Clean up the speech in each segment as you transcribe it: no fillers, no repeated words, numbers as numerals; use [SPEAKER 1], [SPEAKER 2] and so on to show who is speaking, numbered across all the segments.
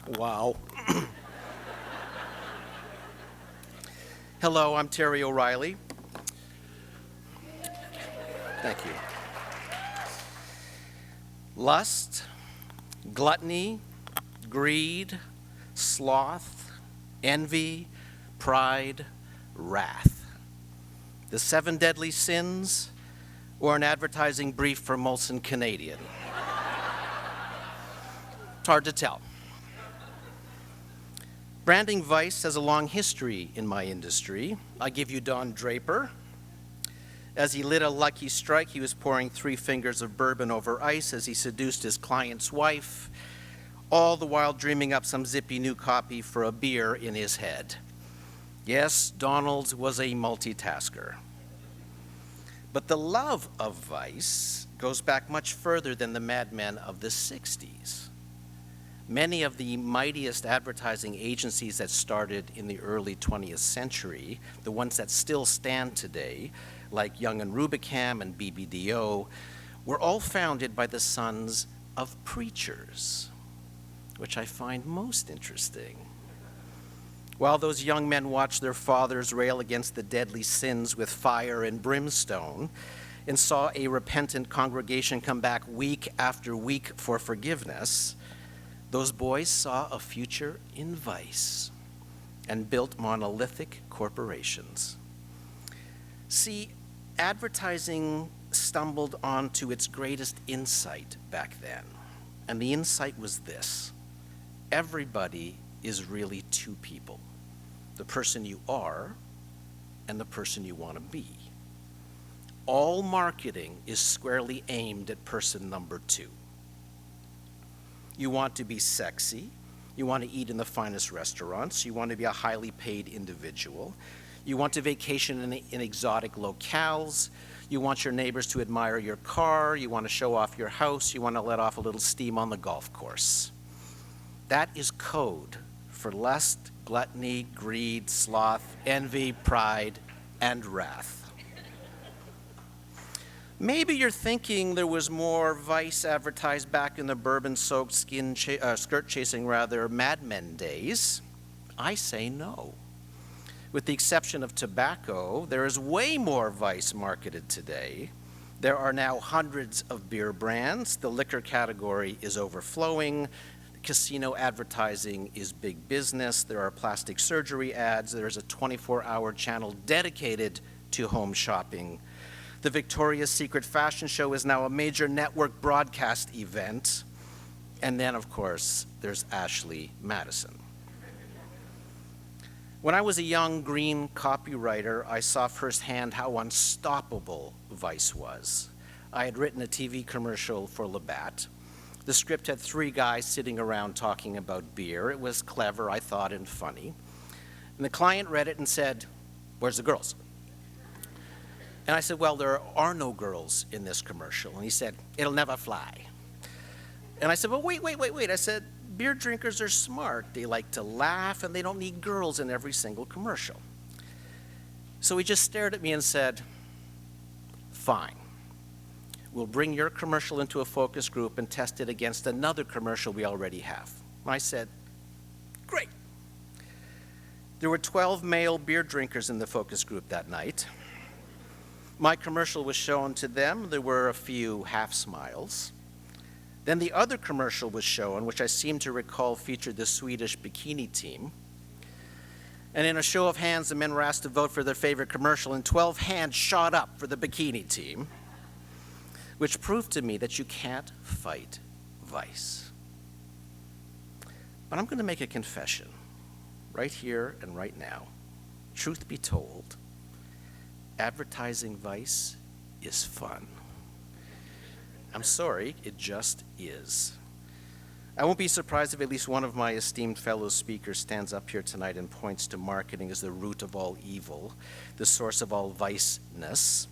[SPEAKER 1] Wow. Hello, I'm Terry O'Reilly. Thank you. Lust, gluttony, greed, sloth, envy, pride, wrath. The 7 deadly sins, or an advertising brief for Molson Canadian? It's hard to tell. Branding vice has a long history in my industry. I give you Don Draper. As he lit a lucky strike, he was pouring 3 fingers of bourbon over ice as he seduced his client's wife, all the while dreaming up some zippy new copy for a beer in his head. Yes, Donald was a multitasker. But the love of vice goes back much further than the madmen of the 60s. Many of the mightiest advertising agencies that started in the early 20th century, the ones that still stand today, like Young and Rubicam and BBDO, were all founded by the sons of preachers, which I find most interesting. While those young men watched their fathers rail against the deadly sins with fire and brimstone and saw a repentant congregation come back week after week for forgiveness, those boys saw a future in vice and built monolithic corporations. See, advertising stumbled onto its greatest insight back then, and the insight was this: everybody is really 2 people, the person you are and the person you want to be. All marketing is squarely aimed at person number 2. You want to be sexy, you want to eat in the finest restaurants, you want to be a highly paid individual, you want to vacation in exotic locales, you want your neighbors to admire your car, you want to show off your house, you want to let off a little steam on the golf course. That is code for lust, gluttony, greed, sloth, envy, pride, and wrath. Maybe you're thinking there was more vice advertised back in the bourbon-soaked skirt-chasing Mad Men days. I say no. With the exception of tobacco, there is way more vice marketed today. There are now hundreds of beer brands. The liquor category is overflowing. Casino advertising is big business. There are plastic surgery ads. There's a 24-hour channel dedicated to home shopping. The Victoria's Secret fashion show is now a major network broadcast event. And then, of course, there's Ashley Madison. When I was a young green copywriter, I saw firsthand how unstoppable vice was. I had written a TV commercial for Labatt. The script had 3 guys sitting around talking about beer. It was clever, I thought, and funny. And the client read it and said, "Where's the girls?" And I said, "Well, there are no girls in this commercial." And he said, "It'll never fly." And I said, "Well, wait. I said, beer drinkers are smart. They like to laugh, and they don't need girls in every single commercial." So he just stared at me and said, "Fine. We'll bring your commercial into a focus group and test it against another commercial we already have." And I said, "Great." There were 12 male beer drinkers in the focus group that night. My commercial was shown to them. There were a few half smiles. Then the other commercial was shown, which I seem to recall featured the Swedish bikini team. And in a show of hands, the men were asked to vote for their favorite commercial, and 12 hands shot up for the bikini team, which proved to me that you can't fight vice. But I'm going to make a confession right here and right now. Truth be told, advertising vice is fun. I'm sorry, it just is. I won't be surprised if at least one of my esteemed fellow speakers stands up here tonight and points to marketing as the root of all evil, the source of all vice-ness.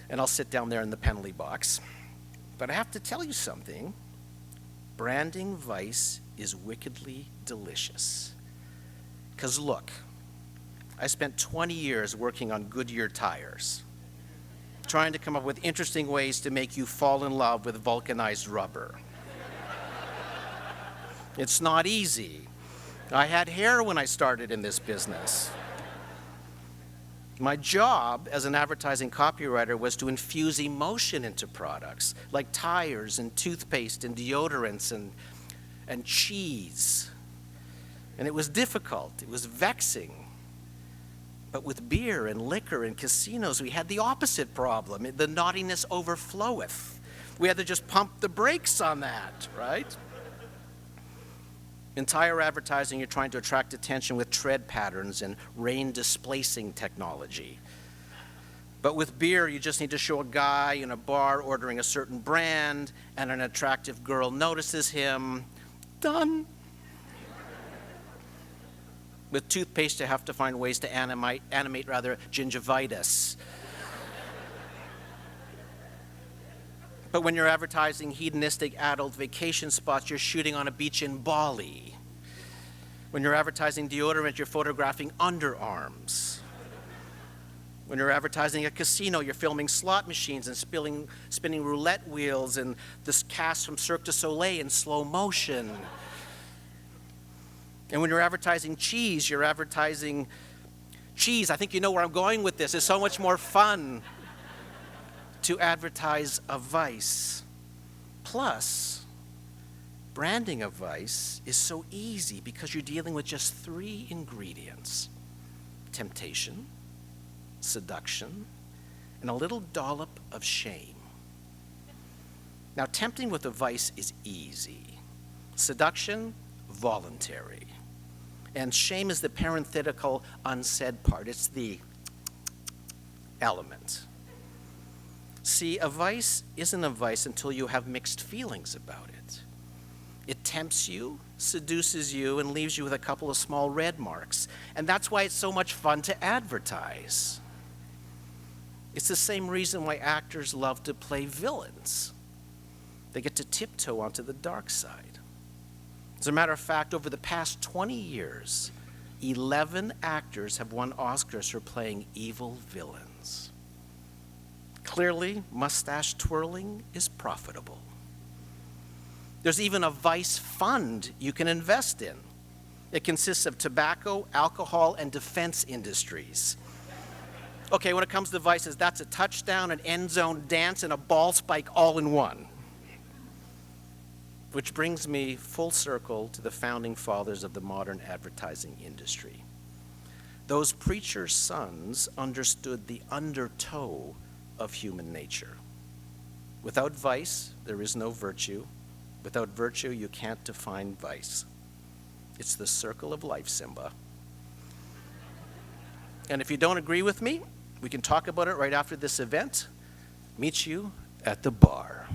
[SPEAKER 1] And I'll sit down there in the penalty box. But I have to tell you something. Branding vice is wickedly delicious. Because look, I spent 20 years working on Goodyear tires, trying to come up with interesting ways to make you fall in love with vulcanized rubber. It's not easy. I had hair when I started in this business. My job as an advertising copywriter was to infuse emotion into products, like tires and toothpaste and deodorants and cheese. And it was difficult. It was vexing. But with beer and liquor and casinos, we had the opposite problem. The naughtiness overfloweth. We had to just pump the brakes on that, right? In tire advertising, you're trying to attract attention with tread patterns and rain-displacing technology. But with beer, you just need to show a guy in a bar ordering a certain brand, and an attractive girl notices him. Done. With toothpaste, you have to find ways to animate gingivitis. But when you're advertising hedonistic adult vacation spots, you're shooting on a beach in Bali. When you're advertising deodorant, you're photographing underarms. When you're advertising a casino, you're filming slot machines and spinning roulette wheels and this cast from Cirque du Soleil in slow motion. And when you're advertising cheese, you're advertising cheese. I think you know where I'm going with this. It's so much more fun to advertise a vice. Plus, branding a vice is so easy because you're dealing with just 3 ingredients: temptation, seduction, and a little dollop of shame. Now, tempting with a vice is easy. Seduction, voluntary. And shame is the parenthetical unsaid part. It's the element. See, a vice isn't a vice until you have mixed feelings about it. It tempts you, seduces you, and leaves you with a couple of small red marks. And that's why it's so much fun to advertise. It's the same reason why actors love to play villains. They get to tiptoe onto the dark side. As a matter of fact, over the past 20 years, 11 actors have won Oscars for playing evil villains. Clearly, mustache twirling is profitable. There's even a vice fund you can invest in. It consists of tobacco, alcohol, and defense industries. Okay, when it comes to vices, that's a touchdown, an end zone dance, and a ball spike all in one. Which brings me full circle to the founding fathers of the modern advertising industry. Those preachers' sons understood the undertow of human nature. Without vice, there is no virtue. Without virtue, you can't define vice. It's the circle of life, Simba. And if you don't agree with me, we can talk about it right after this event. Meet you at the bar.